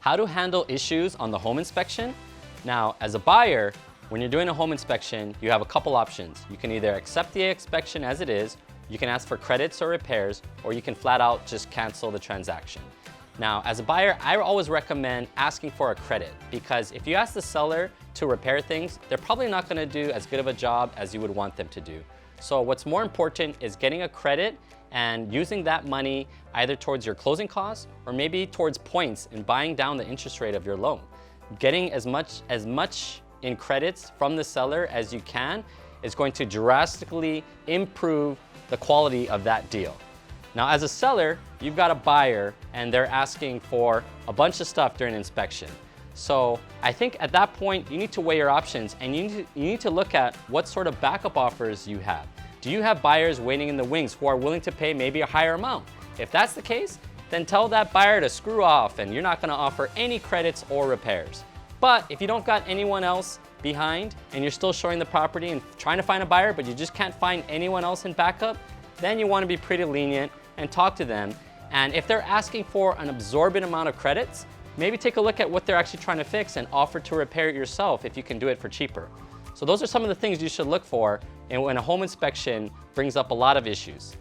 How to handle issues on the home inspection? Now, as a buyer, when you're doing a home inspection, you have a couple options. You can either accept the inspection as it is, you can ask for credits or repairs, or you can flat out just cancel the transaction. Now, as a buyer, I always recommend asking for a credit, because if you ask the seller to repair things, they're probably not going to do as good of a job as you would want them to do. So what's more important is getting a credit and using that money either towards your closing costs or maybe towards points in buying down the interest rate of your loan. Getting as much in credits from the seller as you can is going to drastically improve the quality of that deal. Now, as a seller, you've got a buyer and they're asking for a bunch of stuff during inspection. So I think at that point, you need to weigh your options and you need to look at what sort of backup offers you have. Do you have buyers waiting in the wings who are willing to pay maybe a higher amount? If that's the case, then tell that buyer to screw off and you're not going to offer any credits or repairs. But if you don't got anyone else behind and you're still showing the property and trying to find a buyer, but you just can't find anyone else in backup, then you want to be pretty lenient and talk to them. And if they're asking for an absorbent amount of credits, maybe take a look at what they're actually trying to fix and offer to repair it yourself if you can do it for cheaper. So those are some of the things you should look for when a home inspection brings up a lot of issues.